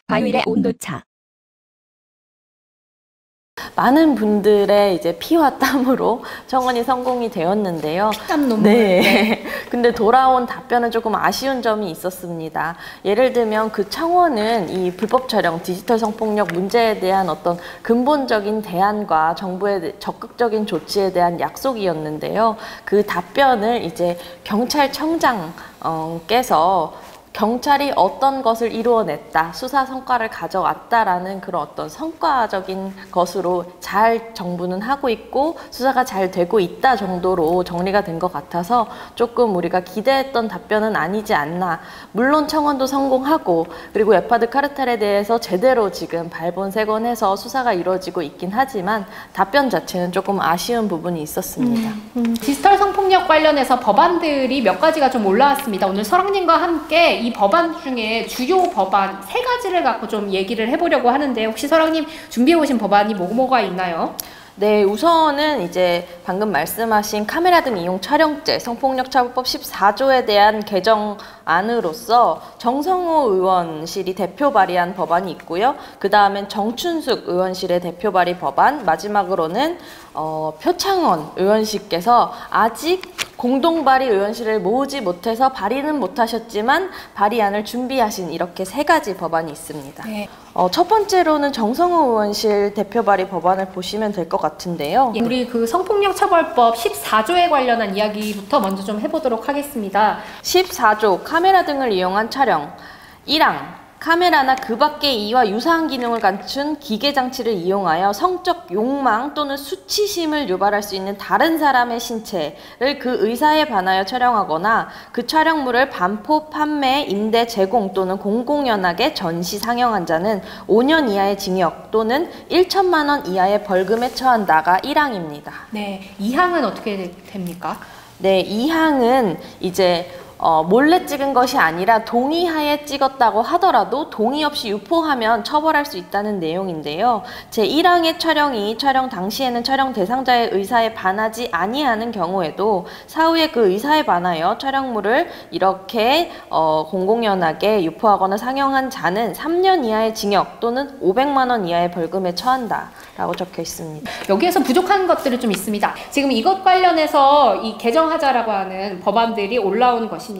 과일의 온도차. 많은 분들의 이제 피와 땀으로 청원이 성공이 되었는데요. 피땀 눈물. 네. 근데 돌아온 답변은 조금 아쉬운 점이 있었습니다. 예를 들면 그 청원은 이 불법 촬영, 디지털 성폭력 문제에 대한 어떤 근본적인 대안과 정부의 적극적인 조치에 대한 약속이었는데요. 그 답변을 이제 경찰청장께서 경찰이 어떤 것을 이루어냈다, 수사 성과를 가져왔다라는 그런 어떤 성과적인 것으로 잘 정부는 하고 있고 수사가 잘 되고 있다 정도로 정리가 된 것 같아서 조금 우리가 기대했던 답변은 아니지 않나. 물론 청원도 성공하고 그리고 에파드 카르텔에 대해서 제대로 지금 발본색원해서 수사가 이루어지고 있긴 하지만 답변 자체는 조금 아쉬운 부분이 있었습니다. 디지털 성폭력 관련해서 법안들이 몇 가지가 좀 올라왔습니다. 오늘 설왕님과 함께 이 법안 중에 주요 법안 3가지를 갖고 좀 얘기를 해보려고 하는데 혹시 설왕님 준비해 오신 법안이 뭐가 있나요? 네, 우선은 이제 방금 말씀하신 카메라 등 이용 촬영죄 성폭력 처벌법 14조에 대한 개정안으로서 정성호 의원실이 대표 발의한 법안이 있고요. 그 다음엔 정춘숙 의원실의 대표 발의 법안, 마지막으로는 표창원 의원실께서 아직 공동 발의 의원실을 모으지 못해서 발의는 못하셨지만 발의안을 준비하신 이렇게 3가지 법안이 있습니다. 네. 첫 번째로는 정성호 의원실 대표 발의 법안을 보시면 될 것 같은데요. 우리 그 성폭력 처벌법 14조에 관련한 이야기부터 먼저 좀 해보도록 하겠습니다. 14조 카메라 등을 이용한 촬영 1항 카메라나 그 밖의 이와 유사한 기능을 갖춘 기계장치를 이용하여 성적 욕망 또는 수치심을 유발할 수 있는 다른 사람의 신체를 그 의사에 반하여 촬영하거나 그 촬영물을 반포, 판매, 임대, 제공 또는 공공연하게 전시, 상영한 자는 5년 이하의 징역 또는 1천만 원 이하의 벌금에 처한다가 1항입니다. 네, 2항은 어떻게 됩니까? 네, 2항은 이제 몰래 찍은 것이 아니라 동의하에 찍었다고 하더라도 동의 없이 유포하면 처벌할 수 있다는 내용인데요. 제1항의 촬영이 촬영 당시에는 촬영 대상자의 의사에 반하지 아니하는 경우에도 사후에 그 의사에 반하여 촬영물을 이렇게 공공연하게 유포하거나 상영한 자는 3년 이하의 징역 또는 500만 원 이하의 벌금에 처한다 라고 적혀 있습니다. 여기에서 부족한 것들이 좀 있습니다. 지금 이것 관련해서 이 개정하자라고 하는 법안들이 올라온 것입니다.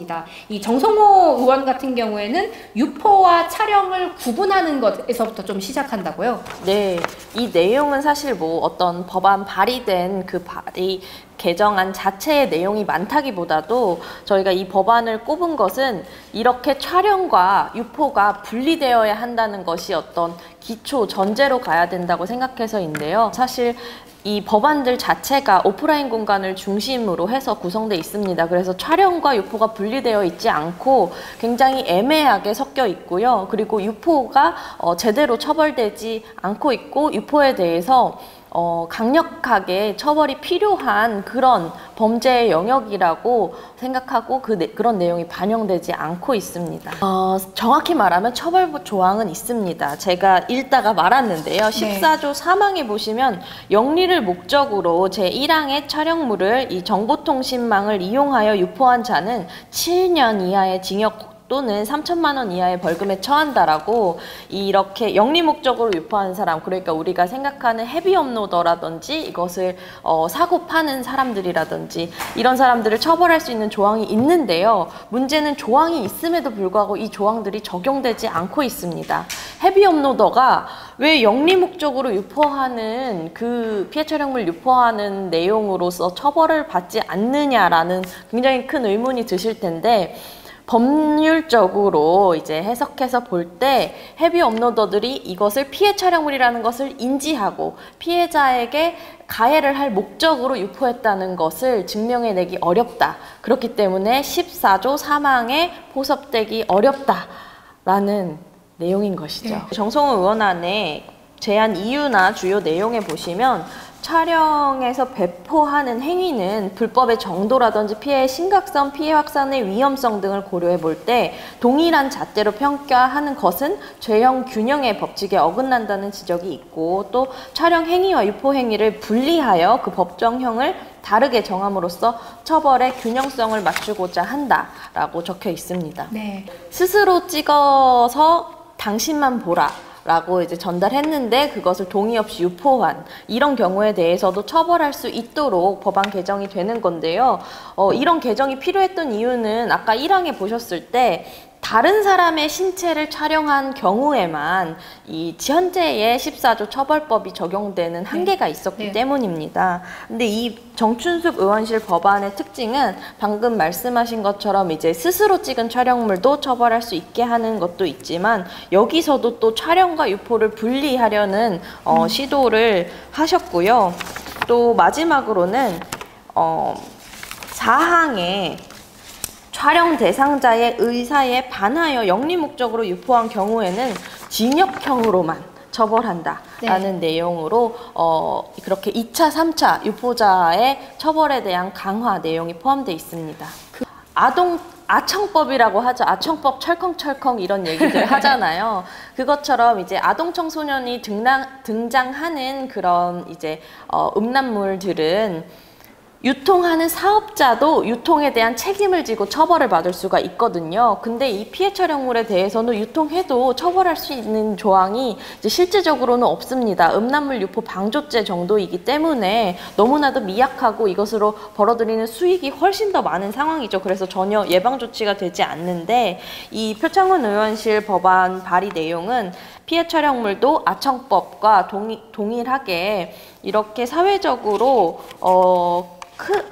이 정성호 의원 같은 경우에는 유포와 촬영을 구분하는 것에서부터 좀 시작한다고요? 네, 이 내용은 사실 뭐 어떤 법안 발의된 그 발의 개정안 자체의 내용이 많다기보다도 저희가 이 법안을 꼽은 것은 이렇게 촬영과 유포가 분리되어야 한다는 것이 어떤 기초 전제로 가야 된다고 생각해서인데요. 사실 이 법안들 자체가 오프라인 공간을 중심으로 해서 구성되어 있습니다. 그래서 촬영과 유포가 분리되어 있지 않고 굉장히 애매하게 섞여 있고요. 그리고 유포가 제대로 처벌되지 않고 있고 유포에 대해서 강력하게 처벌이 필요한 그런 범죄의 영역이라고 생각하고 그런 내용이 반영되지 않고 있습니다. 정확히 말하면 처벌부 조항은 있습니다. 제가 읽다가 말았는데요. 14조 3항에 보시면 영리를 목적으로 제1항의 촬영물을 이 정보통신망을 이용하여 유포한 자는 7년 이하의 징역 또는 3천만 원 이하의 벌금에 처한다라고 이렇게 영리 목적으로 유포하는 사람, 그러니까 우리가 생각하는 헤비 업로더라든지 이것을 사고 파는 사람들이라든지 이런 사람들을 처벌할 수 있는 조항이 있는데요. 문제는 조항이 있음에도 불구하고 이 조항들이 적용되지 않고 있습니다. 헤비 업로더가 왜 영리 목적으로 유포하는 그 피해 촬영물 유포하는 내용으로서 처벌을 받지 않느냐라는 굉장히 큰 의문이 드실 텐데 법률적으로 이제 해석해서 볼 때 헤비 업로더들이 이것을 피해 촬영물이라는 것을 인지하고 피해자에게 가해를 할 목적으로 유포했다는 것을 증명해내기 어렵다. 그렇기 때문에 14조 3항에 포섭되기 어렵다라는 내용인 것이죠. 네. 정성호 의원안에 제안 이유나 주요 내용에 보시면 촬영에서 배포하는 행위는 불법의 정도라든지 피해의 심각성, 피해 확산의 위험성 등을 고려해 볼 때 동일한 잣대로 평가하는 것은 죄형 균형의 법칙에 어긋난다는 지적이 있고 또 촬영 행위와 유포 행위를 분리하여 그 법정형을 다르게 정함으로써 처벌의 균형성을 맞추고자 한다라고 적혀 있습니다. 네. 스스로 찍어서 당신만 보라. 라고 이제 전달했는데 그것을 동의 없이 유포한 이런 경우에 대해서도 처벌할 수 있도록 법안 개정이 되는 건데요. 이런 개정이 필요했던 이유는 아까 1항에 보셨을 때 다른 사람의 신체를 촬영한 경우에만 이 현재의 14조 처벌법이 적용되는 한계가 있었기 때문입니다. 근데 이 정춘숙 의원실 법안의 특징은 방금 말씀하신 것처럼 이제 스스로 찍은 촬영물도 처벌할 수 있게 하는 것도 있지만 여기서도 또 촬영과 유포를 분리하려는 시도를 하셨고요. 또 마지막으로는 4항에 촬영 대상자의 의사에 반하여 영리 목적으로 유포한 경우에는 징역형으로만 처벌한다라는 내용으로 그렇게 2차, 3차 유포자의 처벌에 대한 강화 내용이 포함되어 있습니다. 아청법이라고 하죠. 아청법 철컹철컹 이런 얘기들 하잖아요. 그것처럼 이제 아동 청소년이 등장하는 그런 이제 음란물들은 유통하는 사업자도 유통에 대한 책임을 지고 처벌을 받을 수가 있거든요. 근데 이 피해 촬영물에 대해서는 유통해도 처벌할 수 있는 조항이 이제 실질적으로는 없습니다. 음란물 유포 방조죄 정도이기 때문에 너무나도 미약하고 이것으로 벌어들이는 수익이 훨씬 더 많은 상황이죠. 그래서 전혀 예방 조치가 되지 않는데 이 표창원 의원실 법안 발의 내용은 피해 촬영물도 아청법과 동일하게 이렇게 사회적으로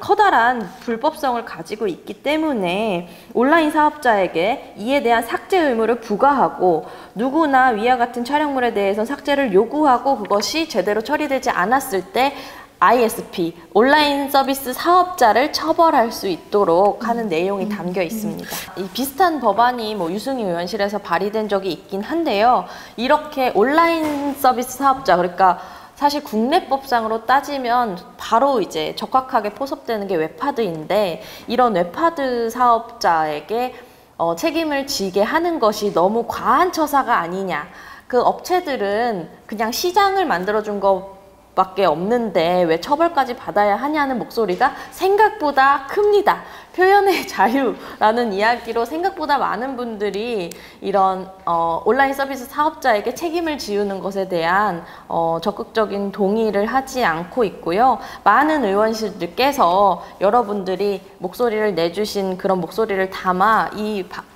커다란 불법성을 가지고 있기 때문에 온라인 사업자에게 이에 대한 삭제 의무를 부과하고 누구나 위와 같은 촬영물에 대해서 삭제를 요구하고 그것이 제대로 처리되지 않았을 때 ISP, 온라인 서비스 사업자를 처벌할 수 있도록 하는 내용이 담겨 있습니다. 이 비슷한 법안이 유승희 의원실에서 발의된 적이 있긴 한데요. 이렇게 온라인 서비스 사업자, 그러니까 사실 국내법상으로 따지면 바로 이제 적확하게 포섭되는 게 웹하드인데 이런 웹하드 사업자에게 책임을 지게 하는 것이 너무 과한 처사가 아니냐. 그 업체들은 그냥 시장을 만들어준 것밖에 없는데 왜 처벌까지 받아야 하냐는 목소리가 생각보다 큽니다. 표현의 자유라는 이야기로 생각보다 많은 분들이 이런 온라인 서비스 사업자에게 책임을 지우는 것에 대한 적극적인 동의를 하지 않고 있고요. 많은 의원실들께서 여러분들이 목소리를 내주신 그런 목소리를 담아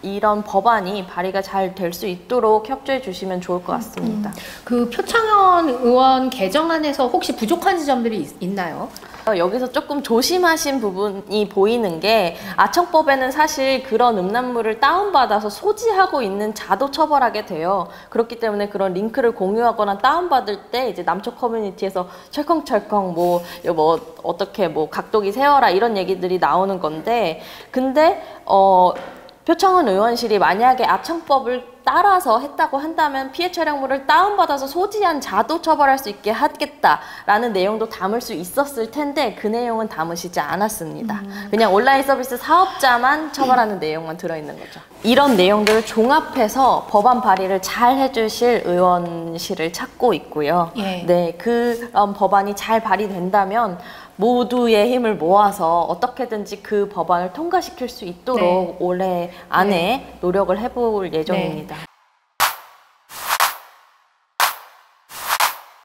이런 법안이 발의가 잘 될 수 있도록 협조해 주시면 좋을 것 같습니다. 그 표창원 의원 개정안에서 혹시 부족한 지점들이 있나요? 여기서 조금 조심하신 부분이 보이는 게 아청법에는 사실 그런 음란물을 다운받아서 소지하고 있는 자도 처벌하게 돼요. 그렇기 때문에 그런 링크를 공유하거나 다운받을 때 이제 남초 커뮤니티에서 철컹철컹 어떻게 각도기 세워라 이런 얘기들이 나오는 건데 근데 표창원 의원실이 만약에 아청법을 따라서 했다고 한다면 피해 촬영물을 다운받아서 소지한 자도 처벌할 수 있게 하겠다라는 내용도 담을 수 있었을 텐데 그 내용은 담으시지 않았습니다. 그냥 온라인 서비스 사업자만 처벌하는 내용만 들어있는 거죠. 이런 내용들을 종합해서 법안 발의를 잘 해주실 의원실을 찾고 있고요. 네, 그런 법안이 잘 발의된다면 모두의 힘을 모아서 어떻게든지 그 법안을 통과시킬 수 있도록 올해 안에 노력을 해볼 예정입니다.